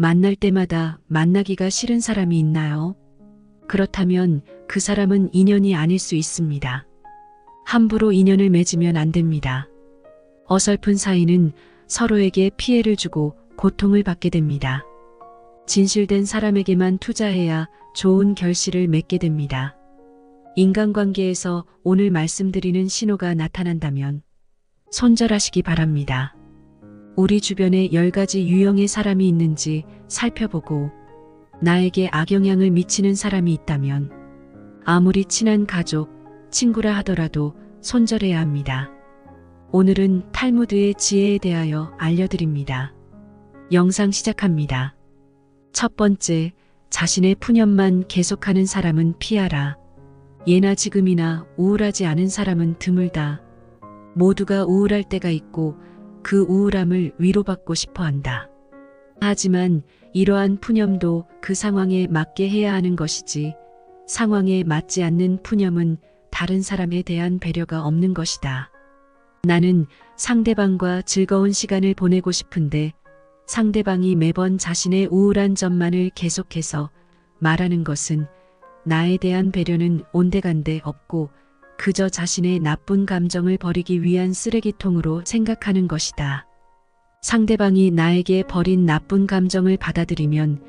만날 때마다 만나기가 싫은 사람이 있나요? 그렇다면 그 사람은 인연이 아닐 수 있습니다. 함부로 인연을 맺으면 안 됩니다. 어설픈 사이는 서로에게 피해를 주고 고통을 받게 됩니다. 진실된 사람에게만 투자해야 좋은 결실을 맺게 됩니다. 인간관계에서 오늘 말씀드리는 신호가 나타난다면 손절하시기 바랍니다. 우리 주변에 10가지 유형의 사람이 있는지 살펴보고 나에게 악영향을 미치는 사람이 있다면 아무리 친한 가족, 친구라 하더라도 손절해야 합니다. 오늘은 탈무드의 지혜에 대하여 알려드립니다. 영상 시작합니다. 첫 번째, 자신의 푸념만 계속하는 사람은 피하라. 예나 지금이나 우울하지 않은 사람은 드물다. 모두가 우울할 때가 있고 그 우울함을 위로받고 싶어 한다. 하지만 이러한 푸념도 그 상황에 맞게 해야 하는 것이지 상황에 맞지 않는 푸념은 다른 사람에 대한 배려가 없는 것이다. 나는 상대방과 즐거운 시간을 보내고 싶은데 상대방이 매번 자신의 우울한 점만을 계속해서 말하는 것은 나에 대한 배려는 온데간데 없고 그저 자신의 나쁜 감정을 버리기 위한 쓰레기통으로 생각하는 것이다. 상대방이 나에게 버린 나쁜 감정을 받아들이면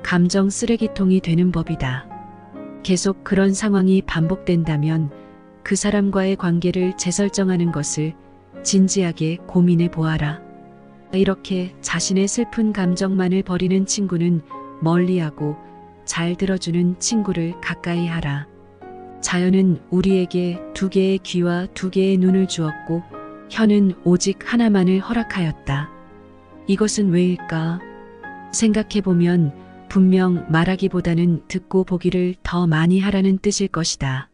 감정 쓰레기통이 되는 법이다. 계속 그런 상황이 반복된다면 그 사람과의 관계를 재설정하는 것을 진지하게 고민해 보아라. 이렇게 자신의 슬픈 감정만을 버리는 친구는 멀리하고 잘 들어주는 친구를 가까이 하라. 자연은 우리에게 2개의 귀와 2개의 눈을 주었고 혀는 오직 하나만을 허락하였다. 이것은 왜일까? 생각해보면 분명 말하기보다는 듣고 보기를 더 많이 하라는 뜻일 것이다.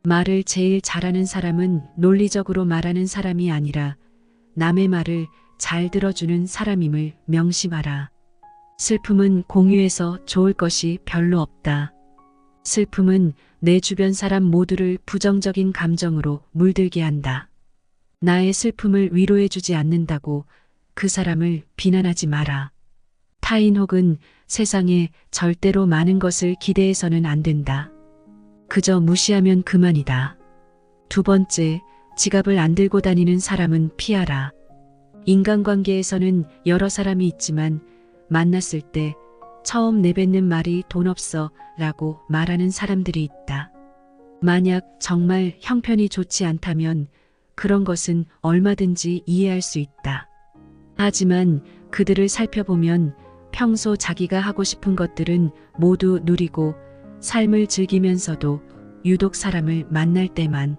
말을 제일 잘하는 사람은 논리적으로 말하는 사람이 아니라 남의 말을 잘 들어주는 사람임을 명심하라. 슬픔은 공유해서 좋을 것이 별로 없다. 슬픔은 내 주변 사람 모두를 부정적인 감정으로 물들게 한다. 나의 슬픔을 위로해주지 않는다고 그 사람을 비난하지 마라. 타인 혹은 세상에 절대로 많은 것을 기대해서는 안 된다. 그저 무시하면 그만이다. 두 번째, 지갑을 안 들고 다니는 사람은 피하라. 인간관계에서는 여러 사람이 있지만 만났을 때 처음 내뱉는 말이 돈 없어 라고 말하는 사람들이 있다. 만약 정말 형편이 좋지 않다면 그런 것은 얼마든지 이해할 수 있다. 하지만 그들을 살펴보면 평소 자기가 하고 싶은 것들은 모두 누리고 삶을 즐기면서도 유독 사람을 만날 때만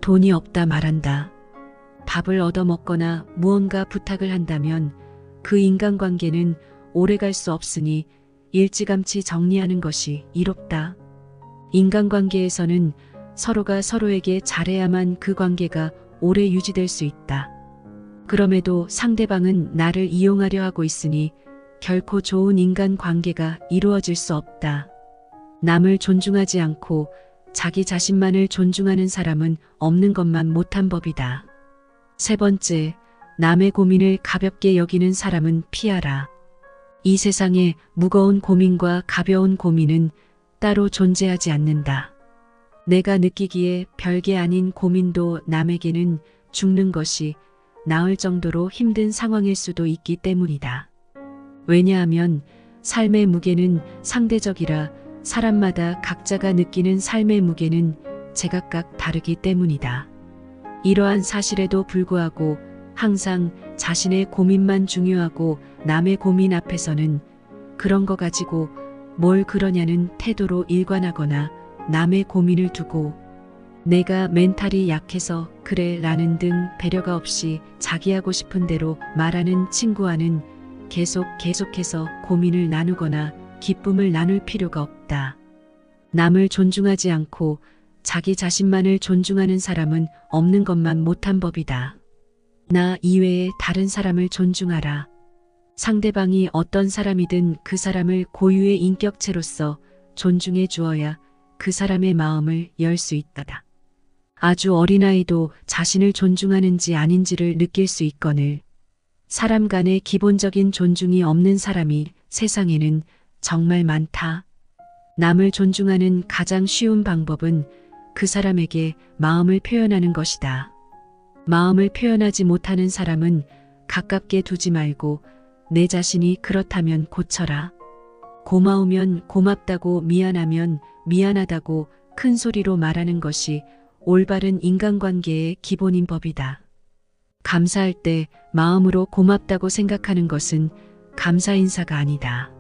돈이 없다 말한다. 밥을 얻어먹거나 무언가 부탁을 한다면 그 인간관계는 오래갈 수 없으니 일찌감치 정리하는 것이 이롭다. 인간관계에서는 서로가 서로에게 잘해야만 그 관계가 오래 유지될 수 있다. 그럼에도 상대방은 나를 이용하려 하고 있으니 결코 좋은 인간관계가 이루어질 수 없다. 남을 존중하지 않고 자기 자신만을 존중하는 사람은 없는 것만 못한 법이다. 세 번째, 남의 고민을 가볍게 여기는 사람은 피하라. 이 세상에 무거운 고민과 가벼운 고민은 따로 존재하지 않는다. 내가 느끼기에 별게 아닌 고민도 남에게는 죽는 것이 나을 정도로 힘든 상황일 수도 있기 때문이다. 왜냐하면 삶의 무게는 상대적이라 사람마다 각자가 느끼는 삶의 무게는 제각각 다르기 때문이다. 이러한 사실에도 불구하고 항상 자신의 고민만 중요하고 남의 고민 앞에서는 그런 거 가지고 뭘 그러냐는 태도로 일관하거나 남의 고민을 두고 내가 멘탈이 약해서 그래 라는 등 배려가 없이 자기 하고 싶은 대로 말하는 친구와는 계속해서 고민을 나누거나 기쁨을 나눌 필요가 없다. 남을 존중하지 않고 자기 자신만을 존중하는 사람은 없는 것만 못한 법이다. 나 이외에 다른 사람을 존중하라. 상대방이 어떤 사람이든 그 사람을 고유의 인격체로서 존중해 주어야 그 사람의 마음을 열 수 있다. 아주 어린아이도 자신을 존중하는지 아닌지를 느낄 수 있거늘 사람 간의 기본적인 존중이 없는 사람이 세상에는 정말 많다. 남을 존중하는 가장 쉬운 방법은 그 사람에게 마음을 표현하는 것이다. 마음을 표현하지 못하는 사람은 가깝게 두지 말고 내 자신이 그렇다면 고쳐라. 고마우면 고맙다고, 미안하면 미안하다고 큰 소리로 말하는 것이 올바른 인간관계의 기본인 법이다. 감사할 때 마음으로 고맙다고 생각하는 것은 감사 인사가 아니다.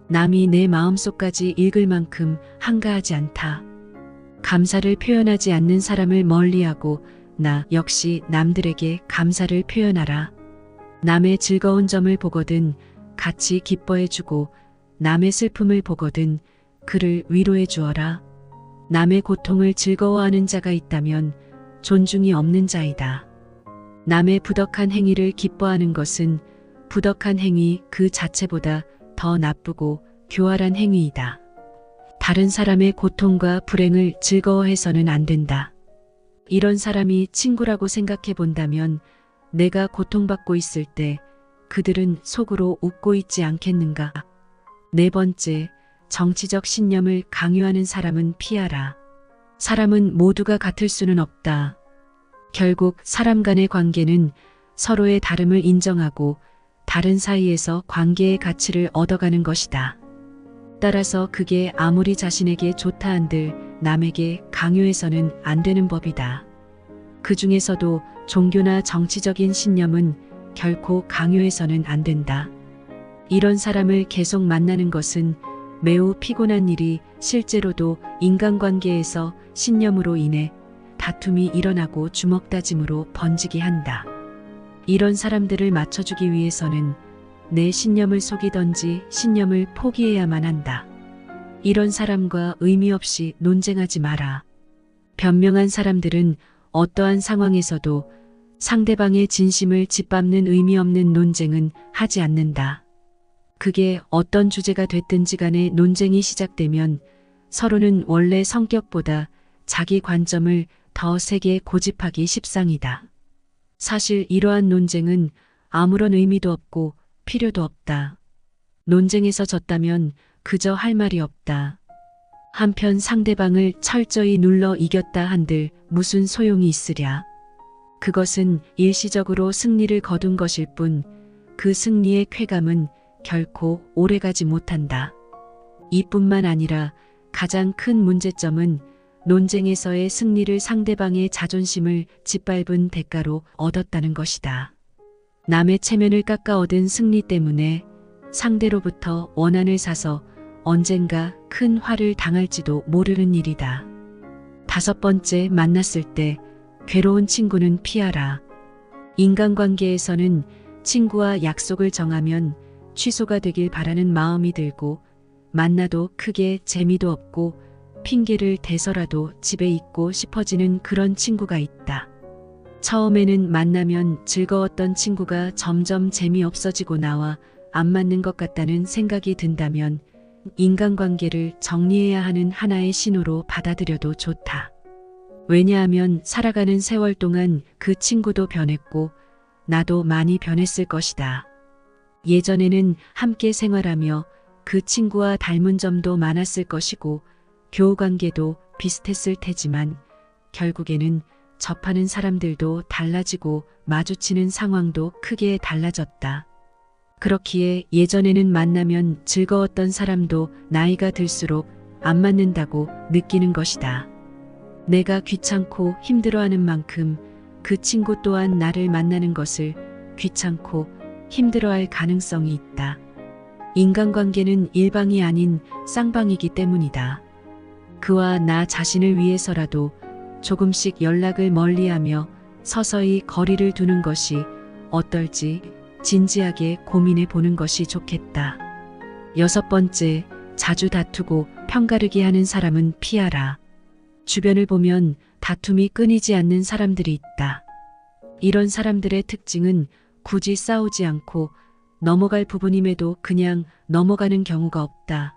남이 내 마음속까지 읽을 만큼 한가하지 않다. 감사를 표현하지 않는 사람을 멀리하고 나 역시 남들에게 감사를 표현하라. 남의 즐거운 점을 보거든 같이 기뻐해주고 남의 슬픔을 보거든 그를 위로해 주어라. 남의 고통을 즐거워하는 자가 있다면 존중이 없는 자이다. 남의 부덕한 행위를 기뻐하는 것은 부덕한 행위 그 자체보다 더 나쁘고 교활한 행위이다. 다른 사람의 고통과 불행을 즐거워해서는 안 된다. 이런 사람이 친구라고 생각해 본다면 내가 고통받고 있을 때 그들은 속으로 웃고 있지 않겠는가? 네 번째, 정치적 신념을 강요하는 사람은 피하라. 사람은 모두가 같을 수는 없다. 결국 사람 간의 관계는 서로의 다름을 인정하고 다른 사이에서 관계의 가치를 얻어가는 것이다. 따라서 그게 아무리 자신에게 좋다 한들 남에게 강요해서는 안 되는 법이다. 그 중에서도 종교나 정치적인 신념은 결코 강요해서는 안 된다. 이런 사람을 계속 만나는 것은 매우 피곤한 일이 실제로도 인간관계에서 신념으로 인해 다툼이 일어나고 주먹다짐으로 번지게 한다. 이런 사람들을 맞춰주기 위해서는 내 신념을 속이던지 신념을 포기해야만 한다. 이런 사람과 의미 없이 논쟁하지 마라. 변명한 사람들은 어떠한 상황에서도 상대방의 진심을 짓밟는 의미 없는 논쟁은 하지 않는다. 그게 어떤 주제가 됐든지 간에 논쟁이 시작되면 서로는 원래 성격보다 자기 관점을 더 세게 고집하기 십상이다. 사실 이러한 논쟁은 아무런 의미도 없고 필요도 없다. 논쟁에서 졌다면 그저 할 말이 없다. 한편 상대방을 철저히 눌러 이겼다 한들 무슨 소용이 있으랴. 그것은 일시적으로 승리를 거둔 것일 뿐 그 승리의 쾌감은 결코 오래가지 못한다. 이뿐만 아니라 가장 큰 문제점은 논쟁에서의 승리를 상대방의 자존심을 짓밟은 대가로 얻었다는 것이다. 남의 체면을 깎아 얻은 승리 때문에 상대로부터 원한을 사서 언젠가 큰 화를 당할지도 모르는 일이다. 다섯 번째, 만났을 때 괴로운 친구는 피하라. 인간관계에서는 친구와 약속을 정하면 취소가 되길 바라는 마음이 들고 만나도 크게 재미도 없고 핑계를 대서라도 집에 있고 싶어지는 그런 친구가 있다. 처음에는 만나면 즐거웠던 친구가 점점 재미없어지고 나와 안 맞는 것 같다는 생각이 든다면 인간관계를 정리해야 하는 하나의 신호로 받아들여도 좋다. 왜냐하면 살아가는 세월 동안 그 친구도 변했고 나도 많이 변했을 것이다. 예전에는 함께 생활하며 그 친구와 닮은 점도 많았을 것이고 교우관계도 비슷했을 테지만 결국에는 접하는 사람들도 달라지고 마주치는 상황도 크게 달라졌다. 그렇기에 예전에는 만나면 즐거웠던 사람도 나이가 들수록 안 맞는다고 느끼는 것이다. 내가 귀찮고 힘들어하는 만큼 그 친구 또한 나를 만나는 것을 귀찮고 힘들어할 가능성이 있다. 인간관계는 일방이 아닌 쌍방이기 때문이다. 그와 나 자신을 위해서라도 조금씩 연락을 멀리하며 서서히 거리를 두는 것이 어떨지 진지하게 고민해 보는 것이 좋겠다. 여섯 번째, 자주 다투고 편가르기 하는 사람은 피하라. 주변을 보면 다툼이 끊이지 않는 사람들이 있다. 이런 사람들의 특징은 굳이 싸우지 않고 넘어갈 부분임에도 그냥 넘어가는 경우가 없다.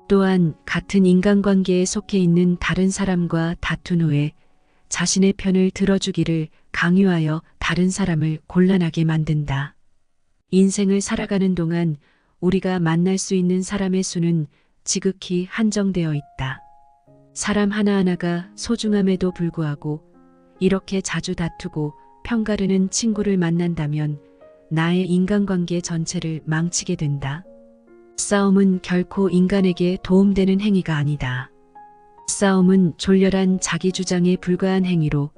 또한 같은 인간관계에 속해 있는 다른 사람과 다툰 후에 자신의 편을 들어주기를 강요하여 다른 사람을 곤란하게 만든다. 인생을 살아가는 동안 우리가 만날 수 있는 사람의 수는 지극히 한정되어 있다. 사람 하나하나가 소중함에도 불구하고 이렇게 자주 다투고 편가르는 친구를 만난다면 나의 인간관계 전체를 망치게 된다. 싸움은 결코 인간에게 도움되는 행위가 아니다. 싸움은 졸렬한 자기 주장에 불과한 행위로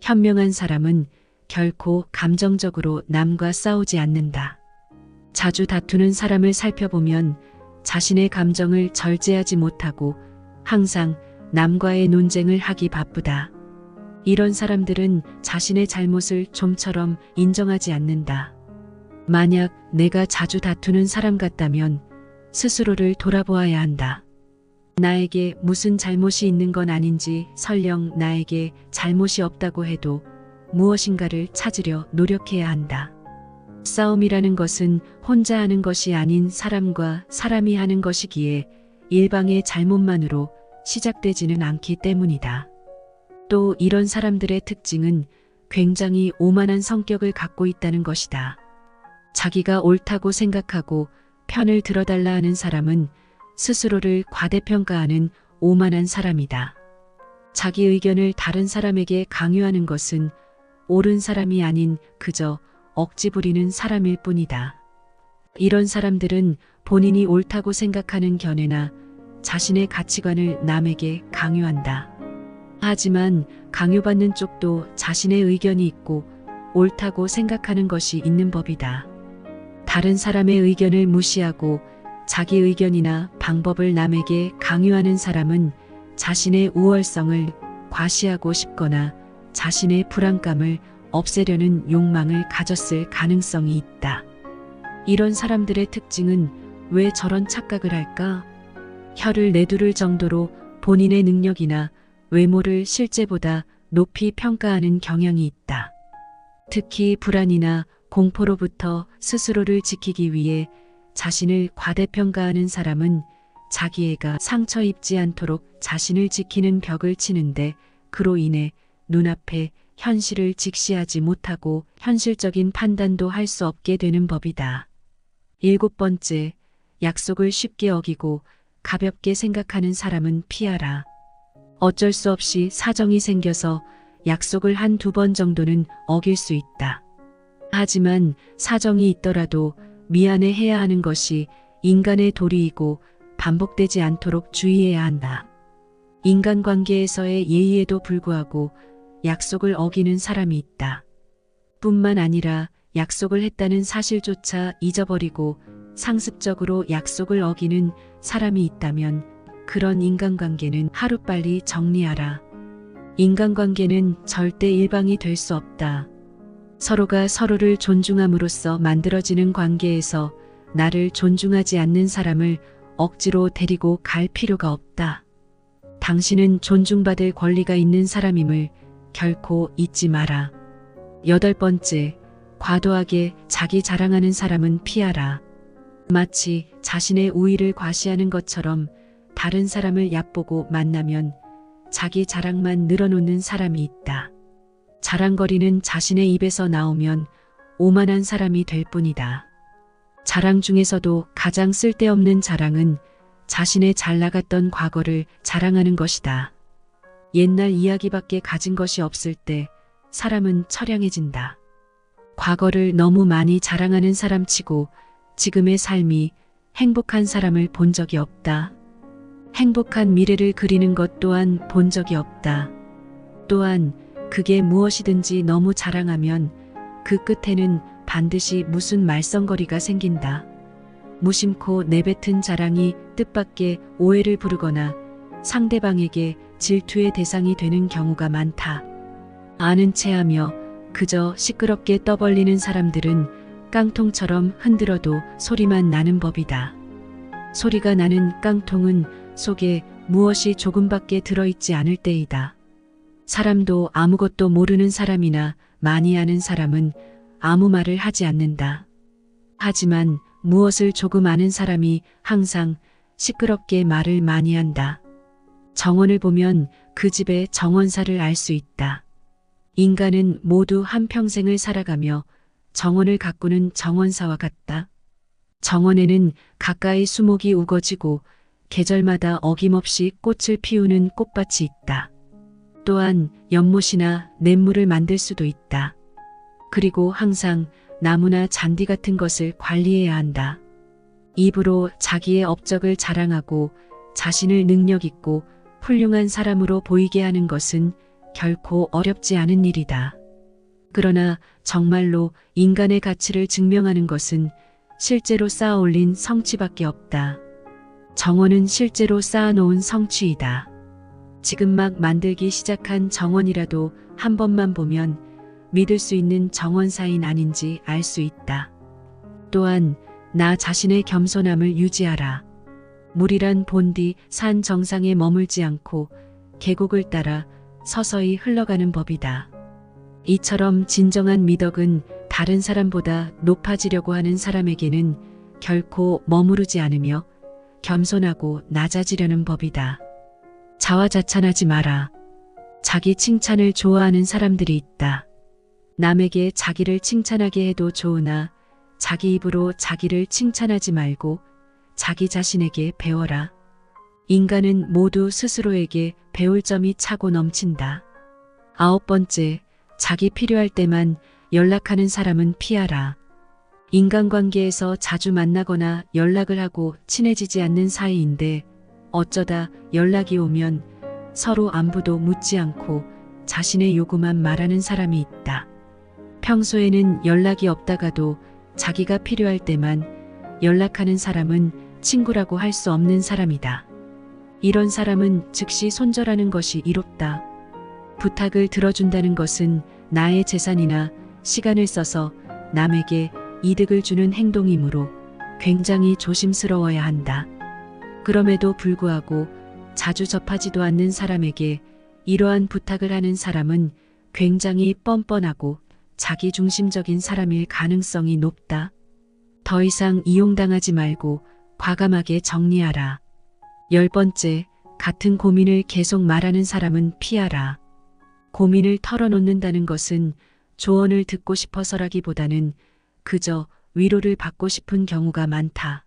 현명한 사람은 결코 감정적으로 남과 싸우지 않는다. 자주 다투는 사람을 살펴보면 자신의 감정을 절제하지 못하고 항상 남과의 논쟁을 하기 바쁘다. 이런 사람들은 자신의 잘못을 좀처럼 인정하지 않는다. 만약 내가 자주 다투는 사람 같다면 스스로를 돌아보아야 한다. 나에게 무슨 잘못이 있는 건 아닌지, 설령 나에게 잘못이 없다고 해도 무엇인가를 찾으려 노력해야 한다. 싸움이라는 것은 혼자 하는 것이 아닌 사람과 사람이 하는 것이기에 일방의 잘못만으로 시작되지는 않기 때문이다. 또 이런 사람들의 특징은 굉장히 오만한 성격을 갖고 있다는 것이다. 자기가 옳다고 생각하고 편을 들어달라 하는 사람은 스스로를 과대평가하는 오만한 사람이다. 자기 의견을 다른 사람에게 강요하는 것은 옳은 사람이 아닌 그저 억지 부리는 사람일 뿐이다. 이런 사람들은 본인이 옳다고 생각하는 견해나 자신의 가치관을 남에게 강요한다. 하지만 강요받는 쪽도 자신의 의견이 있고 옳다고 생각하는 것이 있는 법이다. 다른 사람의 의견을 무시하고 자기 의견이나 방법을 남에게 강요하는 사람은 자신의 우월성을 과시하고 싶거나 자신의 불안감을 없애려는 욕망을 가졌을 가능성이 있다. 이런 사람들의 특징은 왜 저런 착각을 할까? 혀를 내두를 정도로 본인의 능력이나 외모를 실제보다 높이 평가하는 경향이 있다. 특히 불안이나 공포로부터 스스로를 지키기 위해 자신을 과대평가하는 사람은 자기애가 상처 입지 않도록 자신을 지키는 벽을 치는데 그로 인해 눈앞에 현실을 직시하지 못하고 현실적인 판단도 할 수 없게 되는 법이다. 7번째, 약속을 쉽게 어기고 가볍게 생각하는 사람은 피하라. 어쩔 수 없이 사정이 생겨서 약속을 한두 번 정도는 어길 수 있다. 하지만 사정이 있더라도 미안해해야 하는 것이 인간의 도리이고 반복되지 않도록 주의해야 한다. 인간관계에서의 예의에도 불구하고 약속을 어기는 사람이 있다. 뿐만 아니라 약속을 했다는 사실조차 잊어버리고 상습적으로 약속을 어기는 사람이 있다면 그런 인간관계는 하루빨리 정리하라. 인간관계는 절대 일방이 될 수 없다. 서로가 서로를 존중함으로써 만들어지는 관계에서 나를 존중하지 않는 사람을 억지로 데리고 갈 필요가 없다. 당신은 존중받을 권리가 있는 사람임을 결코 잊지 마라. 8번째, 과도하게 자기 자랑하는 사람은 피하라. 마치 자신의 우위를 과시하는 것처럼 다른 사람을 얕보고 만나면 자기 자랑만 늘어놓는 사람이 있다. 자랑거리는 자신의 입에서 나오면 오만한 사람이 될 뿐이다. 자랑 중에서도 가장 쓸데없는 자랑은 자신의 잘 나갔던 과거를 자랑하는 것이다. 옛날 이야기밖에 가진 것이 없을 때 사람은 처량해진다. 과거를 너무 많이 자랑하는 사람치고 지금의 삶이 행복한 사람을 본 적이 없다. 행복한 미래를 그리는 것 또한 본 적이 없다. 또한 그게 무엇이든지 너무 자랑하면 그 끝에는 반드시 무슨 말썽거리가 생긴다. 무심코 내뱉은 자랑이 뜻밖의 오해를 부르거나 상대방에게 질투의 대상이 되는 경우가 많다. 아는 체하며 그저 시끄럽게 떠벌리는 사람들은 깡통처럼 흔들어도 소리만 나는 법이다. 소리가 나는 깡통은 속에 무엇이 조금밖에 들어있지 않을 때이다. 사람도 아무것도 모르는 사람이나 많이 아는 사람은 아무 말을 하지 않는다. 하지만 무엇을 조금 아는 사람이 항상 시끄럽게 말을 많이 한다. 정원을 보면 그 집의 정원사를 알 수 있다. 인간은 모두 한평생을 살아가며 정원을 가꾸는 정원사와 같다. 정원에는 가까이 수목이 우거지고 계절마다 어김없이 꽃을 피우는 꽃밭이 있다. 또한 연못이나 냇물을 만들 수도 있다. 그리고 항상 나무나 잔디 같은 것을 관리해야 한다. 입으로 자기의 업적을 자랑하고 자신을 능력 있고 훌륭한 사람으로 보이게 하는 것은 결코 어렵지 않은 일이다. 그러나 정말로 인간의 가치를 증명하는 것은 실제로 쌓아 올린 성취밖에 없다. 정원은 실제로 쌓아놓은 성취이다. 지금 막 만들기 시작한 정원이라도 한 번만 보면 믿을 수 있는 정원사인 아닌지 알 수 있다. 또한 나 자신의 겸손함을 유지하라. 물이란 본디 산 정상에 머물지 않고 계곡을 따라 서서히 흘러가는 법이다. 이처럼 진정한 미덕은 다른 사람보다 높아지려고 하는 사람에게는 결코 머무르지 않으며 겸손하고 낮아지려는 법이다. 자화자찬하지 마라. 자기 칭찬을 좋아하는 사람들이 있다. 남에게 자기를 칭찬하게 해도 좋으나 자기 입으로 자기를 칭찬하지 말고 자기 자신에게 배워라. 인간은 모두 스스로에게 배울 점이 차고 넘친다. 9번째, 자기 필요할 때만 연락하는 사람은 피하라. 인간관계에서 자주 만나거나 연락을 하고 친해지지 않는 사이인데 어쩌다 연락이 오면 서로 안부도 묻지 않고 자신의 요구만 말하는 사람이 있다. 평소에는 연락이 없다가도 자기가 필요할 때만 연락하는 사람은 친구라고 할 수 없는 사람이다. 이런 사람은 즉시 손절하는 것이 이롭다. 부탁을 들어준다는 것은 나의 재산이나 시간을 써서 남에게 이득을 주는 행동이므로 굉장히 조심스러워야 한다. 그럼에도 불구하고 자주 접하지도 않는 사람에게 이러한 부탁을 하는 사람은 굉장히 뻔뻔하고 자기중심적인 사람일 가능성이 높다. 더 이상 이용당하지 말고 과감하게 정리하라. 10번째, 같은 고민을 계속 말하는 사람은 피하라. 고민을 털어놓는다는 것은 조언을 듣고 싶어서라기보다는 그저 위로를 받고 싶은 경우가 많다.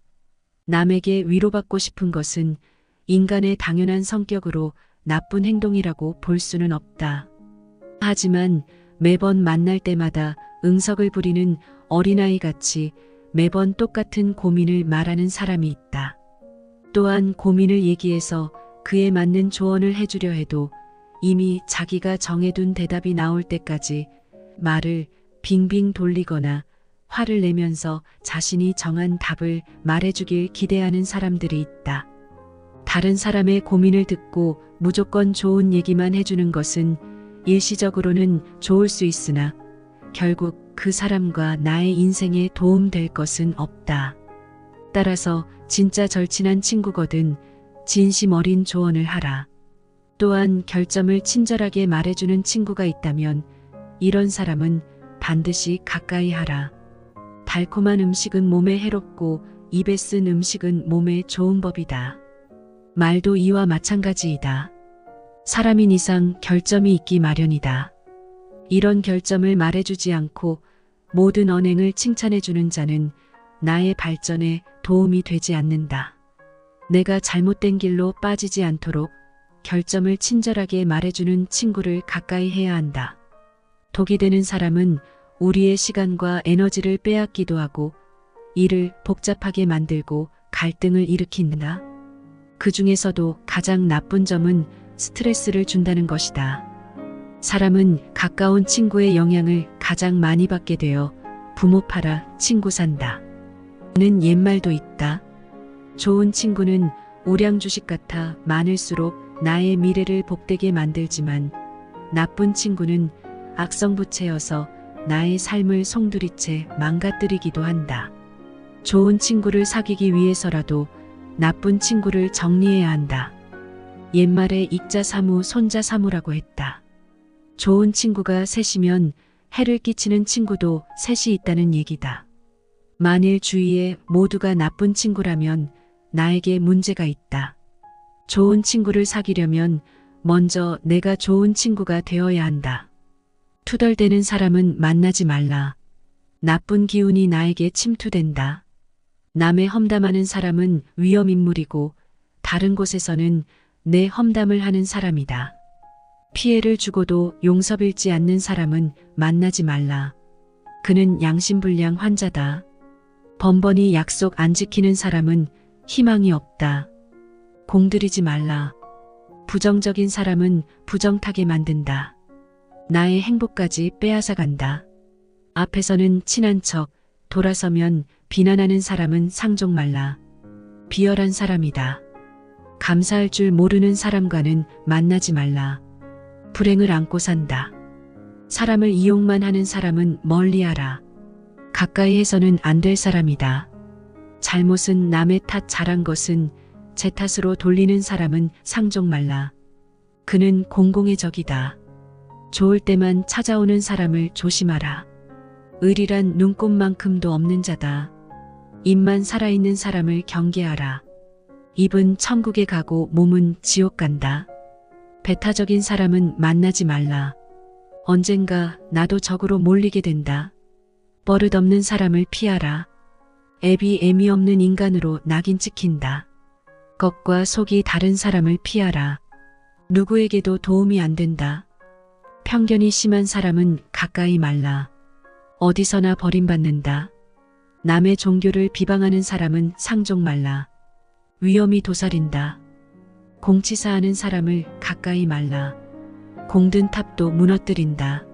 남에게 위로받고 싶은 것은 인간의 당연한 성격으로 나쁜 행동이라고 볼 수는 없다. 하지만 매번 만날 때마다 응석을 부리는 어린아이같이 매번 똑같은 고민을 말하는 사람이 있다. 또한 고민을 얘기해서 그에 맞는 조언을 해주려 해도 이미 자기가 정해둔 대답이 나올 때까지 말을 빙빙 돌리거나 화를 내면서 자신이 정한 답을 말해주길 기대하는 사람들이 있다. 다른 사람의 고민을 듣고 무조건 좋은 얘기만 해주는 것은 일시적으로는 좋을 수 있으나 결국 그 사람과 나의 인생에 도움될 것은 없다. 따라서 진짜 절친한 친구거든 진심 어린 조언을 하라. 또한 결점을 친절하게 말해주는 친구가 있다면 이런 사람은 반드시 가까이 하라. 달콤한 음식은 몸에 해롭고 입에 쓴 음식은 몸에 좋은 법이다. 말도 이와 마찬가지이다. 사람인 이상 결점이 있기 마련이다. 이런 결점을 말해주지 않고 모든 언행을 칭찬해주는 자는 나의 발전에 도움이 되지 않는다. 내가 잘못된 길로 빠지지 않도록 결점을 친절하게 말해주는 친구를 가까이 해야 한다. 독이 되는 사람은 우리의 시간과 에너지를 빼앗기도 하고 일을 복잡하게 만들고 갈등을 일으킨다. 그 중에서도 가장 나쁜 점은 스트레스를 준다는 것이다. 사람은 가까운 친구의 영향을 가장 많이 받게 되어 부모 팔아 친구 산다. 는 옛말도 있다. 좋은 친구는 우량주식 같아 많을수록 나의 미래를 복되게 만들지만 나쁜 친구는 악성부채여서 나의 삶을 송두리째 망가뜨리기도 한다. 좋은 친구를 사귀기 위해서라도 나쁜 친구를 정리해야 한다. 옛말에 익자사무 손자사무라고 했다. 좋은 친구가 셋이면 해를 끼치는 친구도 셋이 있다는 얘기다. 만일 주위에 모두가 나쁜 친구라면 나에게 문제가 있다. 좋은 친구를 사귀려면 먼저 내가 좋은 친구가 되어야 한다. 투덜대는 사람은 만나지 말라. 나쁜 기운이 나에게 침투된다. 남의 험담하는 사람은 위험인물이고 다른 곳에서는 내 험담을 하는 사람이다. 피해를 주고도 용서 빌지 않는 사람은 만나지 말라. 그는 양심불량 환자다. 번번이 약속 안 지키는 사람은 희망이 없다. 공들이지 말라. 부정적인 사람은 부정타게 만든다. 나의 행복까지 빼앗아 간다. 앞에서는 친한 척, 돌아서면 비난하는 사람은 상종 말라. 비열한 사람이다. 감사할 줄 모르는 사람과는 만나지 말라. 불행을 안고 산다. 사람을 이용만 하는 사람은 멀리하라. 가까이 해서는 안 될 사람이다. 잘못은 남의 탓, 잘한 것은 제 탓으로 돌리는 사람은 상종 말라. 그는 공공의 적이다. 좋을 때만 찾아오는 사람을 조심하라. 의리란 눈꽃만큼도 없는 자다. 입만 살아있는 사람을 경계하라. 입은 천국에 가고 몸은 지옥 간다. 배타적인 사람은 만나지 말라. 언젠가 나도 적으로 몰리게 된다. 버릇없는 사람을 피하라. 애비 애미 없는 인간으로 낙인 찍힌다. 겉과 속이 다른 사람을 피하라. 누구에게도 도움이 안 된다. 편견이 심한 사람은 가까이 말라. 어디서나 버림받는다. 남의 종교를 비방하는 사람은 상종 말라. 위험이 도사린다. 공치사하는 사람을 가까이 말라. 공든 탑도 무너뜨린다.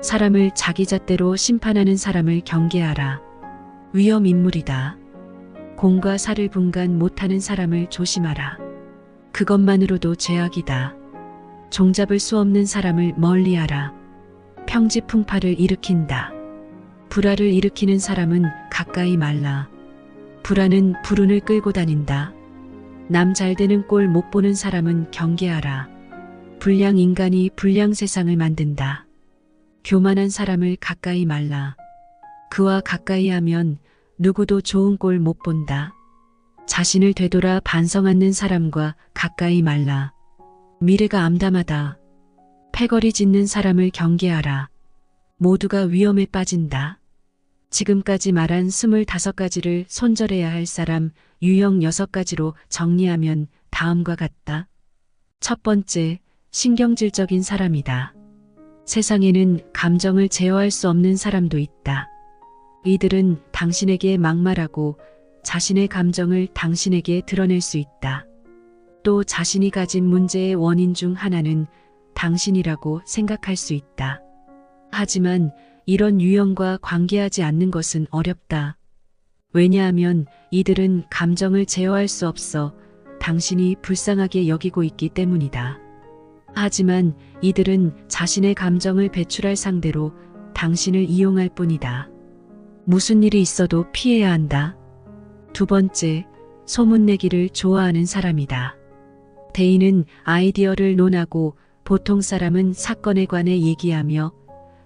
사람을 자기 잣대로 심판하는 사람을 경계하라. 위험인물이다. 공과 사를 분간 못하는 사람을 조심하라. 그것만으로도 죄악이다. 종잡을 수 없는 사람을 멀리하라. 평지풍파를 일으킨다. 불화를 일으키는 사람은 가까이 말라. 불화는 불운을 끌고 다닌다. 남 잘되는 꼴 못 보는 사람은 경계하라. 불량 인간이 불량 세상을 만든다. 교만한 사람을 가까이 말라. 그와 가까이 하면 누구도 좋은 꼴 못 본다. 자신을 되돌아 반성 않는 사람과 가까이 말라. 미래가 암담하다. 패거리 짓는 사람을 경계하라. 모두가 위험에 빠진다. 지금까지 말한 25가지를 손절해야 할 사람 유형 6가지로 정리하면 다음과 같다. 첫 번째, 신경질적인 사람이다. 세상에는 감정을 제어할 수 없는 사람도 있다. 이들은 당신에게 막말하고 자신의 감정을 당신에게 드러낼 수 있다. 또 자신이 가진 문제의 원인 중 하나는 당신이라고 생각할 수 있다. 하지만 이런 유형과 관계하지 않는 것은 어렵다. 왜냐하면 이들은 감정을 제어할 수 없어 당신이 불쌍하게 여기고 있기 때문이다. 하지만 이들은 자신의 감정을 배출할 상대로 당신을 이용할 뿐이다. 무슨 일이 있어도 피해야 한다. 두 번째, 소문내기를 좋아하는 사람이다. 대인은 아이디어를 논하고 보통 사람은 사건에 관해 얘기하며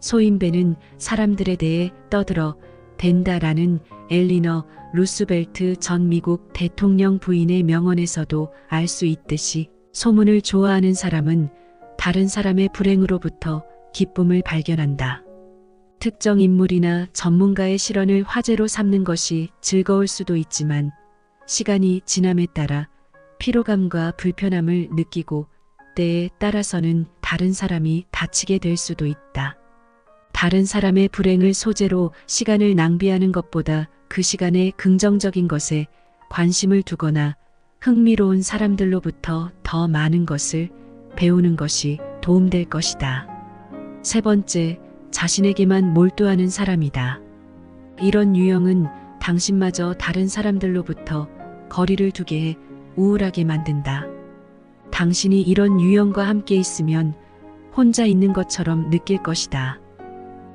소인배는 사람들에 대해 떠들어 댄다라는 엘리너 루스벨트 전 미국 대통령 부인의 명언에서도 알 수 있듯이 소문을 좋아하는 사람은 다른 사람의 불행으로부터 기쁨을 발견한다. 특정 인물이나 전문가의 실언을 화제로 삼는 것이 즐거울 수도 있지만 시간이 지남에 따라 피로감과 불편함을 느끼고 때에 따라서는 다른 사람이 다치게 될 수도 있다. 다른 사람의 불행을 소재로 시간을 낭비하는 것보다 그 시간에 긍정적인 것에 관심을 두거나 흥미로운 사람들로부터 더 많은 것을 배우는 것이 도움될 것이다. 세 번째, 자신에게만 몰두하는 사람이다. 이런 유형은 당신마저 다른 사람들로부터 거리를 두게 해 우울하게 만든다. 당신이 이런 유형과 함께 있으면 혼자 있는 것처럼 느낄 것이다.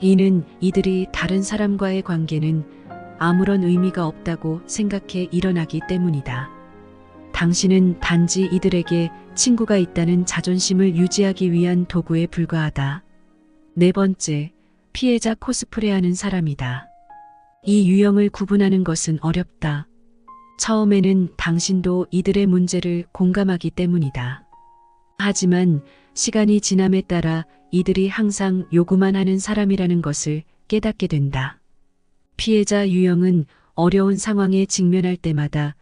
이는 이들이 다른 사람과의 관계는 아무런 의미가 없다고 생각해 일어나기 때문이다. 당신은 단지 이들에게 친구가 있다는 자존심을 유지하기 위한 도구에 불과하다. 네 번째, 피해자 코스프레하는 사람이다. 이 유형을 구분하는 것은 어렵다. 처음에는 당신도 이들의 문제를 공감하기 때문이다. 하지만 시간이 지남에 따라 이들이 항상 요구만 하는 사람이라는 것을 깨닫게 된다. 피해자 유형은 어려운 상황에 직면할 때마다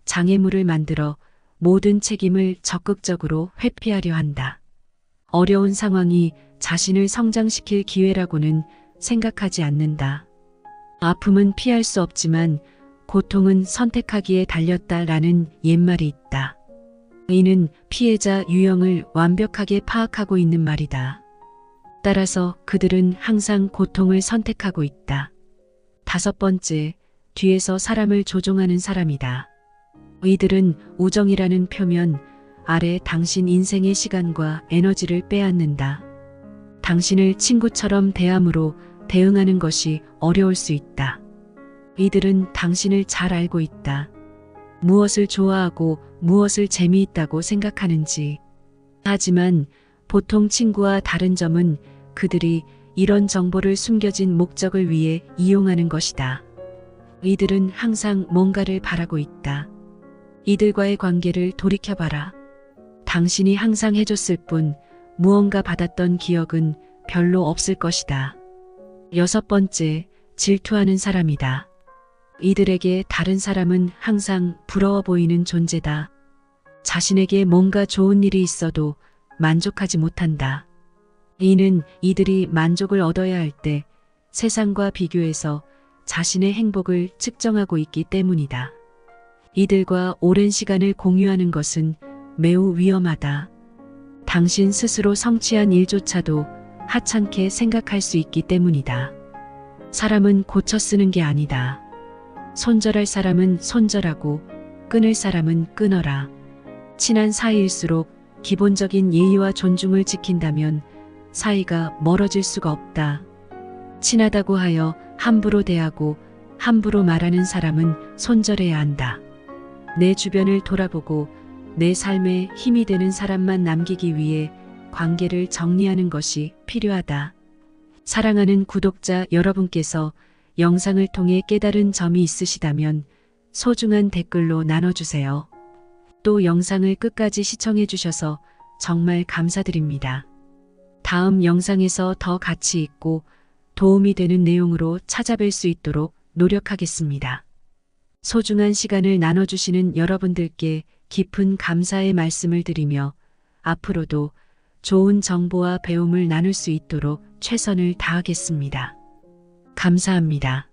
장애물을 만들어 모든 책임을 적극적으로 회피하려 한다. 어려운 상황이 자신을 성장시킬 기회라고는 생각하지 않는다. 아픔은 피할 수 없지만 고통은 선택하기에 달렸다라는 옛말이 있다. 이는 피해자 유형을 완벽하게 파악하고 있는 말이다. 따라서 그들은 항상 고통을 선택하고 있다. 5번째, 뒤에서 사람을 조종하는 사람이다. 이들은 우정이라는 표면 아래 당신 인생의 시간과 에너지를 빼앗는다. 당신을 친구처럼 대함으로 대응하는 것이 어려울 수 있다. 이들은 당신을 잘 알고 있다. 무엇을 좋아하고 무엇을 재미있다고 생각하는지. 하지만 보통 친구와 다른 점은 그들이 이런 정보를 숨겨진 목적을 위해 이용하는 것이다. 이들은 항상 뭔가를 바라고 있다. 이들과의 관계를 돌이켜봐라. 당신이 항상 해줬을 뿐 무언가 받았던 기억은 별로 없을 것이다. 6번째, 질투하는 사람이다. 이들에게 다른 사람은 항상 부러워 보이는 존재다. 자신에게 뭔가 좋은 일이 있어도 만족하지 못한다. 이는 이들이 만족을 얻어야 할 때 세상과 비교해서 자신의 행복을 측정하고 있기 때문이다. 이들과 오랜 시간을 공유하는 것은 매우 위험하다. 당신 스스로 성취한 일조차도 하찮게 생각할 수 있기 때문이다. 사람은 고쳐 쓰는 게 아니다. 손절할 사람은 손절하고 끊을 사람은 끊어라. 친한 사이일수록 기본적인 예의와 존중을 지킨다면 사이가 멀어질 수가 없다. 친하다고 하여 함부로 대하고 함부로 말하는 사람은 손절해야 한다. 내 주변을 돌아보고 내 삶에 힘이 되는 사람만 남기기 위해 관계를 정리하는 것이 필요하다. 사랑하는 구독자 여러분께서 영상을 통해 깨달은 점이 있으시다면 소중한 댓글로 나눠주세요. 또 영상을 끝까지 시청해 주셔서 정말 감사드립니다. 다음 영상에서 더 가치 있고 도움이 되는 내용으로 찾아뵐 수 있도록 노력하겠습니다. 소중한 시간을 나눠주시는 여러분들께 깊은 감사의 말씀을 드리며 앞으로도 좋은 정보와 배움을 나눌 수 있도록 최선을 다하겠습니다. 감사합니다.